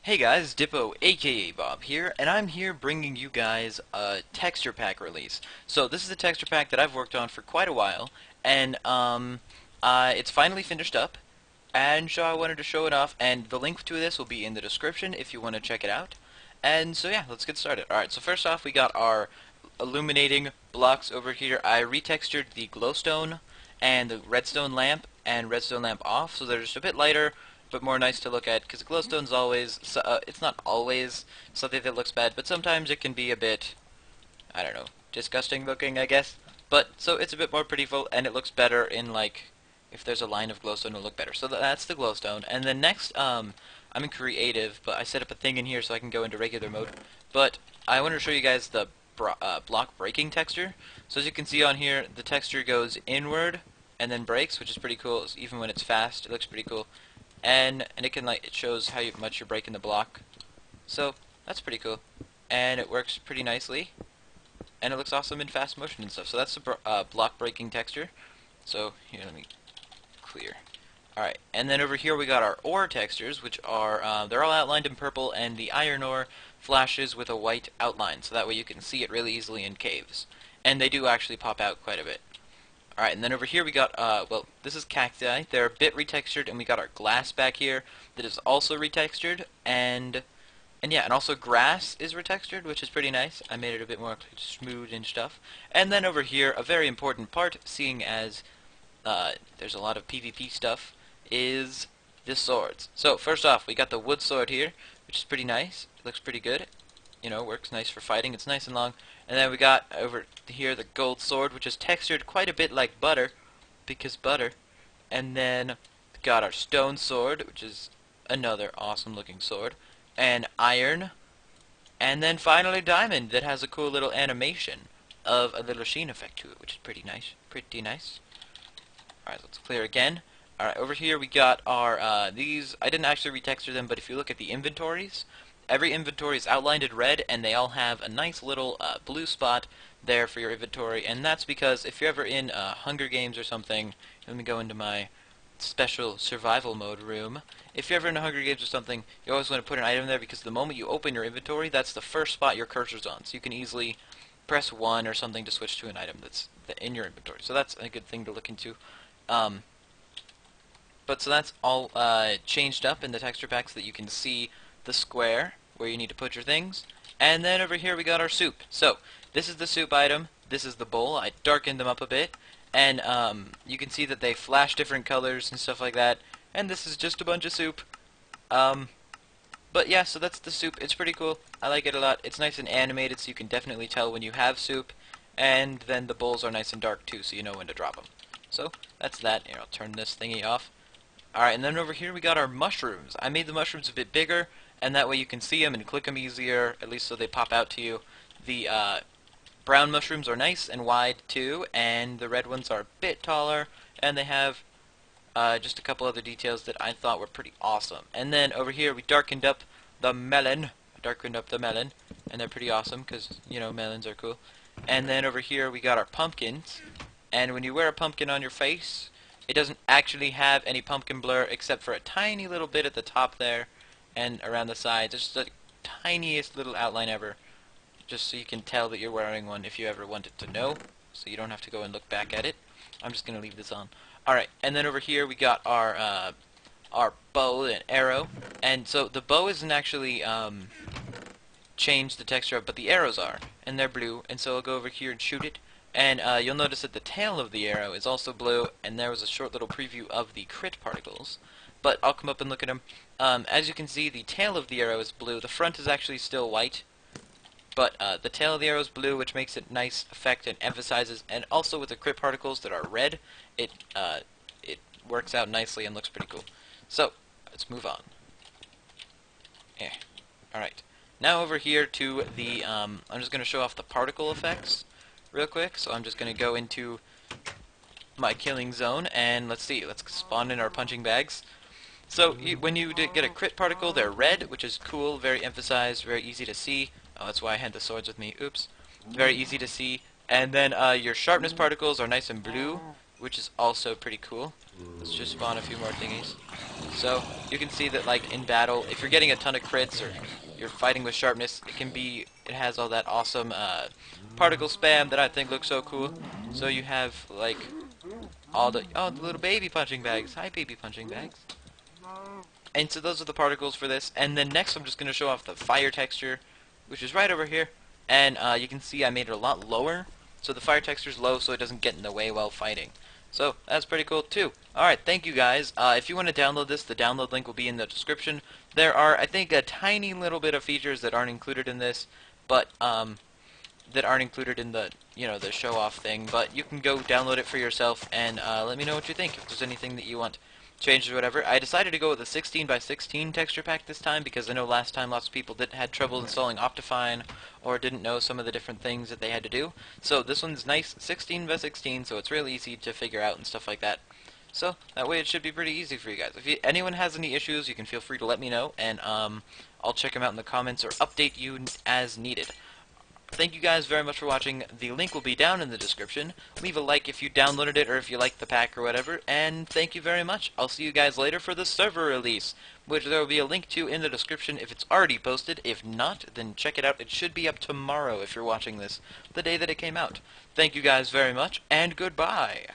Hey guys, Dippo aka Bob here, and I'm here bringing you guys a texture pack release. So this is a texture pack that I've worked on for quite a while, and it's finally finished up, and so I wanted to show it off, and the link to this will be in the description if you want to check it out. And so yeah, let's get started. Alright, so first off we got our illuminating blocks over here. I retextured the glowstone and the redstone lamp and redstone lamp off, so they're just a bit lighter but more nice to look at, because glowstone's always, it's not always something that looks bad, but sometimes it can be a bit, I don't know, disgusting looking, I guess. But, so it's a bit more prettyful, and it looks better in, like, if there's a line of glowstone, it'll look better. So that's the glowstone. And then next, I'm in creative, but I set up a thing in here so I can go into regular mode. But I want to show you guys the block breaking texture. So as you can see on here, the texture goes inward and then breaks, which is pretty cool. Even when it's fast, it looks pretty cool. And it can, like, it shows how much you're breaking the block, so that's pretty cool, and it works pretty nicely, and it looks awesome in fast motion and stuff. So that's the block breaking texture. So here, let me clear. Alright, and then over here we got our ore textures, which are they're all outlined in purple, and the iron ore flashes with a white outline, so that way you can see it really easily in caves, and they do actually pop out quite a bit. Alright, and then over here we got, well, this is cacti. They're a bit retextured, and we got our glass back here that is also retextured, and yeah, and also grass is retextured, which is pretty nice. I made it a bit more smooth and stuff. And then over here, a very important part, seeing as there's a lot of PvP stuff, is the swords. So, first off, we got the wood sword here, which is pretty nice. It looks pretty good. You know, works nice for fighting. It's nice and long. And then we got over here the gold sword, which is textured quite a bit like butter, because butter. And then we got our stone sword, which is another awesome looking sword, and iron, and then finally diamond, that has a cool little animation of a little sheen effect to it, which is pretty nice. Pretty nice. Alright, let's clear again. Alright, over here we got our, these, I didn't actually retexture them, but if you look at the inventories, every inventory is outlined in red, and they all have a nice little blue spot there for your inventory, and that's because if you're ever in Hunger Games or something, let me go into my special survival mode room. If you're ever in Hunger Games or something, you always want to put an item there, because the moment you open your inventory, that's the first spot your cursor's on, so you can easily press 1 or something to switch to an item that's in your inventory. So that's a good thing to look into. But so that's all changed up in the texture pack so that you can see the square where you need to put your things. And then over here we got our soup. So this is the soup item, this is the bowl. I darkened them up a bit, and you can see that they flash different colors and stuff like that, and this is just a bunch of soup. But yeah, so that's the soup. It's pretty cool. I like it a lot. It's nice and animated, so you can definitely tell when you have soup, and then the bowls are nice and dark too, so you know when to drop them. So that's that. Here, I'll turn this thingy off. Alright, and then over here we got our mushrooms. I made the mushrooms a bit bigger, and that way you can see them and click them easier, at least so they pop out to you. The brown mushrooms are nice and wide too, and the red ones are a bit taller, and they have just a couple other details that I thought were pretty awesome. And then over here we darkened up the melon. And they're pretty awesome because, you know, melons are cool. And then over here we got our pumpkins, and when you wear a pumpkin on your face, it doesn't actually have any pumpkin blur except for a tiny little bit at the top there and around the sides. It's just the tiniest little outline ever, just so you can tell that you're wearing one if you ever wanted to know, so you don't have to go and look back at it. I'm just going to leave this on. Alright, and then over here we got our bow and arrow, and so the bow isn't actually changed the texture of, but the arrows are, and they're blue, and so I'll go over here and shoot it. And you'll notice that the tail of the arrow is also blue, and there was a short little preview of the crit particles. But I'll come up and look at them. As you can see, the tail of the arrow is blue. The front is actually still white, but the tail of the arrow is blue, which makes it nice effect and emphasizes. And also with the crit particles that are red, it works out nicely and looks pretty cool. So let's move on. Yeah. All right. Now over here to the. I'm just going to show off the particle effects real quick, so I'm just going to go into my killing zone, and let's see, let's spawn in our punching bags. So when you get a crit particle, they're red, which is cool, very emphasized, very easy to see. Oh, that's why I had the swords with me, oops. Very easy to see. And then your sharpness particles are nice and blue, which is also pretty cool. Let's just spawn a few more thingies. So you can see that, like, in battle, if you're getting a ton of crits or you're fighting with sharpness, it has all that awesome particle spam that I think looks so cool. So you have, like, the little baby punching bags. Hi, baby punching bags. And so those are the particles for this. And then next I'm just going to show off the fire texture, which is right over here. And you can see I made it a lot lower. So the fire texture is low so it doesn't get in the way while fighting. So that's pretty cool too. Alright, thank you guys. If you want to download this, the download link will be in the description. There are, I think, a tiny little bit of features that aren't included in this, but that aren't included in the, the show-off thing. But you can go download it for yourself and let me know what you think. If there's anything that you want changed or whatever. I decided to go with a 16 by 16 texture pack this time because I know last time lots of people had trouble installing Optifine or didn't know some of the different things that they had to do. So this one's nice 16 by 16, so it's really easy to figure out and stuff like that. So that way it should be pretty easy for you guys. If anyone has any issues, you can feel free to let me know, and I'll check them out in the comments or update you as needed. Thank you guys very much for watching. The link will be down in the description. Leave a like if you downloaded it or if you liked the pack or whatever. And thank you very much. I'll see you guys later for the server release, which there will be a link to in the description if it's already posted. If not, then check it out. It should be up tomorrow if you're watching this, the day that it came out. Thank you guys very much, and goodbye.